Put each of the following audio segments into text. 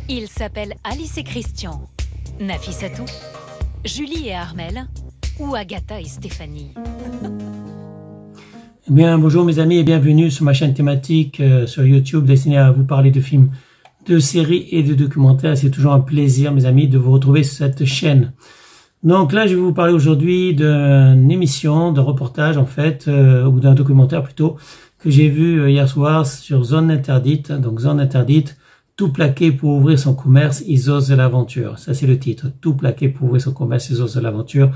Ils s'appellent Alice et Christian, Nafissatou, Julie et Armel, ou Agatha et Stéphanie. Eh bien, bonjour mes amis et bienvenue sur ma chaîne thématique sur YouTube destinée à vous parler de films, de séries et de documentaires. C'est toujours un plaisir mes amis de vous retrouver sur cette chaîne. Donc là, je vais vous parler aujourd'hui d'une émission, d'un reportage en fait, ou d'un documentaire plutôt, que j'ai vu hier soir sur Zone Interdite. Donc Zone Interdite, tout plaqué pour ouvrir son commerce, ils osent l'aventure. Ça c'est le titre, tout plaqué pour ouvrir son commerce, ils osent l'aventure.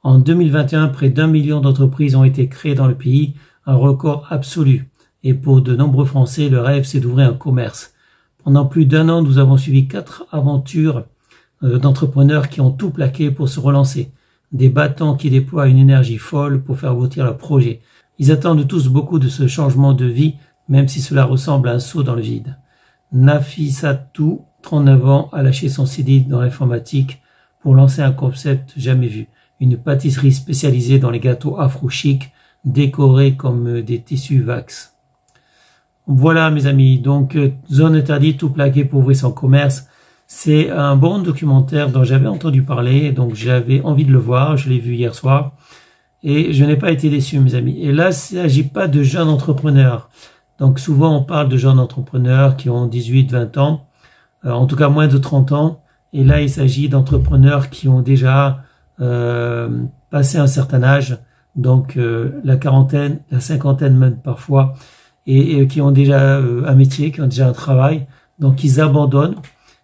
En 2021, près d'1 million d'entreprises ont été créées dans le pays, un record absolu. Et pour de nombreux Français, le rêve c'est d'ouvrir un commerce. Pendant plus d'1 an, nous avons suivi 4 aventures d'entrepreneurs qui ont tout plaqué pour se relancer. Des battants qui déploient une énergie folle pour faire aboutir leur projet. Ils attendent tous beaucoup de ce changement de vie, même si cela ressemble à un saut dans le vide. Nafissatou, 39 ans, a lâché son CDI dans l'informatique pour lancer un concept jamais vu. Une pâtisserie spécialisée dans les gâteaux afro-chic, décorés comme des tissus wax. Voilà mes amis, donc Zone Interdite, tout plaqué pour ouvrir son commerce. C'est un bon documentaire dont j'avais entendu parler, donc j'avais envie de le voir, je l'ai vu hier soir, et je n'ai pas été déçu mes amis. Et là, il ne s'agit pas de jeunes entrepreneurs. Donc souvent on parle de jeunes entrepreneurs qui ont 18-20 ans, en tout cas moins de 30 ans, et là il s'agit d'entrepreneurs qui ont déjà passé un certain âge, donc la quarantaine, la cinquantaine même parfois, et qui ont déjà un métier, qui ont déjà un travail, donc ils abandonnent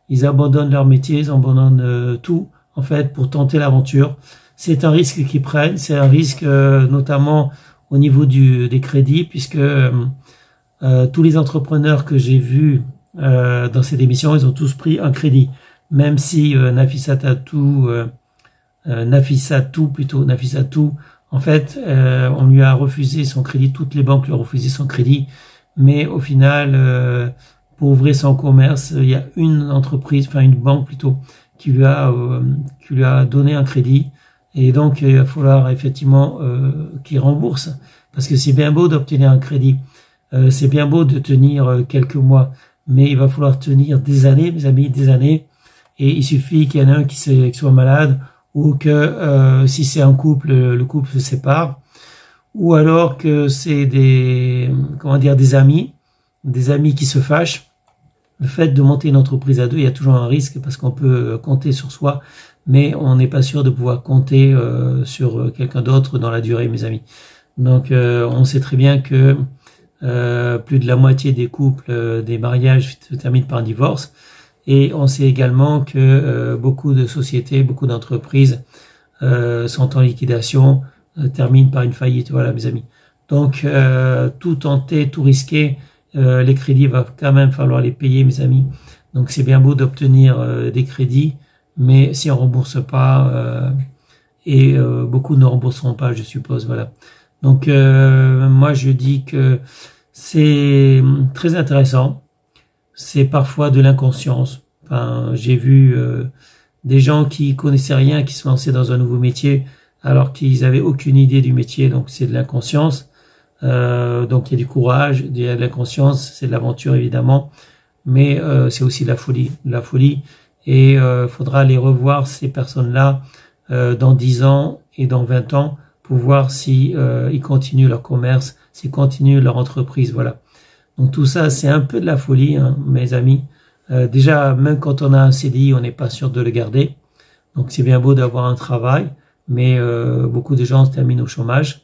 leur métier, ils abandonnent tout en fait pour tenter l'aventure. C'est un risque qu'ils prennent, c'est un risque notamment au niveau des crédits, puisque tous les entrepreneurs que j'ai vus dans cette émission, ils ont tous pris un crédit, même si Nafissatou, en fait, on lui a refusé son crédit, toutes les banques lui ont refusé son crédit, mais au final, pour ouvrir son commerce, il y a une entreprise, enfin une banque plutôt, qui lui a donné un crédit, et donc il va falloir effectivement qu'il rembourse, parce que c'est bien beau d'obtenir un crédit, c'est bien beau de tenir quelques mois, mais il va falloir tenir des années, mes amis, des années, et il suffit qu'il y en ait un qui soit malade, ou que si c'est un couple, le couple se sépare, ou alors que c'est des amis qui se fâchent. Le fait de monter une entreprise à deux, il y a toujours un risque parce qu'on peut compter sur soi, mais on n'est pas sûr de pouvoir compter sur quelqu'un d'autre dans la durée, mes amis. Donc on sait très bien que plus de la moitié des couples, des mariages se terminent par un divorce. Et on sait également que beaucoup de sociétés, beaucoup d'entreprises sont en liquidation, terminent par une faillite. Voilà, mes amis. Donc, tout tenter, tout risquer, les crédits, va quand même falloir les payer, mes amis. Donc, c'est bien beau d'obtenir des crédits, mais si on rembourse pas, et beaucoup ne rembourseront pas, je suppose. Voilà. Donc, moi, je dis que c'est très intéressant. C'est parfois de l'inconscience. Enfin, j'ai vu des gens qui connaissaient rien, qui se lançaient dans un nouveau métier, alors qu'ils avaient aucune idée du métier. Donc c'est de l'inconscience. Donc il y a du courage, il y a de l'inconscience, c'est de l'aventure évidemment, mais c'est aussi de la folie. Et faudra les revoir ces personnes-là dans 10 ans et dans 20 ans pour voir si ils continuent leur commerce, s'ils continuent leur entreprise. Voilà. Donc tout ça, c'est un peu de la folie, hein, mes amis. Déjà, même quand on a un CDI, on n'est pas sûr de le garder. Donc c'est bien beau d'avoir un travail, mais beaucoup de gens se terminent au chômage.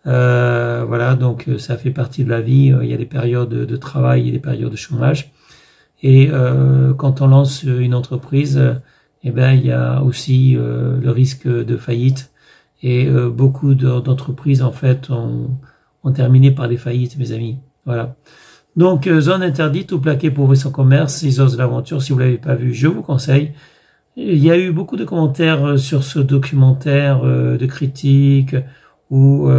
Voilà, donc ça fait partie de la vie. Il y a des périodes de travail et des périodes de chômage. Et quand on lance une entreprise, eh ben il y a aussi le risque de faillite. Et beaucoup d'entreprises en fait ont terminé par des faillites, mes amis. Voilà. Donc, Zone Interdite, tout plaqué pour ouvrir son commerce, ils osent l'aventure. Si vous l'avez pas vu, je vous conseille. Il y a eu beaucoup de commentaires sur ce documentaire, de critiques ou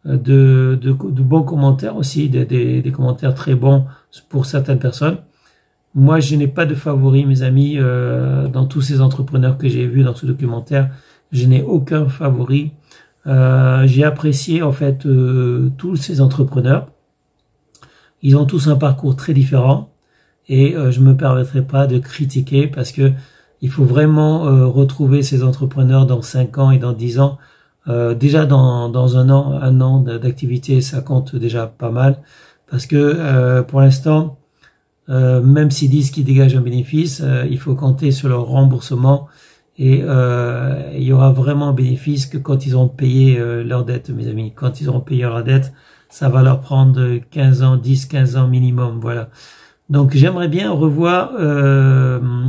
de bons commentaires aussi, des commentaires très bons pour certaines personnes. Moi, je n'ai pas de favoris, mes amis, dans tous ces entrepreneurs que j'ai vus dans ce documentaire. Je n'ai aucun favori. J'ai apprécié en fait tous ces entrepreneurs. Ils ont tous un parcours très différent et je me permettrai pas de critiquer parce que il faut vraiment retrouver ces entrepreneurs dans 5 ans et dans 10 ans. Déjà dans un an d'activité, ça compte déjà pas mal parce que pour l'instant, même s'ils disent qu'ils dégagent un bénéfice, il faut compter sur leur remboursement et il y aura vraiment un bénéfice que quand ils auront payé leur dette, mes amis. Quand ils auront payé leur dette, ça va leur prendre 15 ans, 10, 15 ans minimum, voilà. Donc j'aimerais bien revoir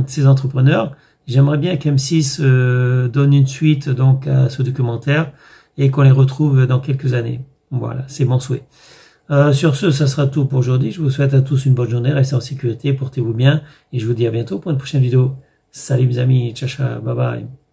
ces entrepreneurs. J'aimerais bien qu'M6 donne une suite donc à ce documentaire et qu'on les retrouve dans quelques années. Voilà, c'est mon souhait. Sur ce, ça sera tout pour aujourd'hui. Je vous souhaite à tous une bonne journée, restez en sécurité, portez-vous bien et je vous dis à bientôt pour une prochaine vidéo. Salut mes amis, ciao ciao, bye bye.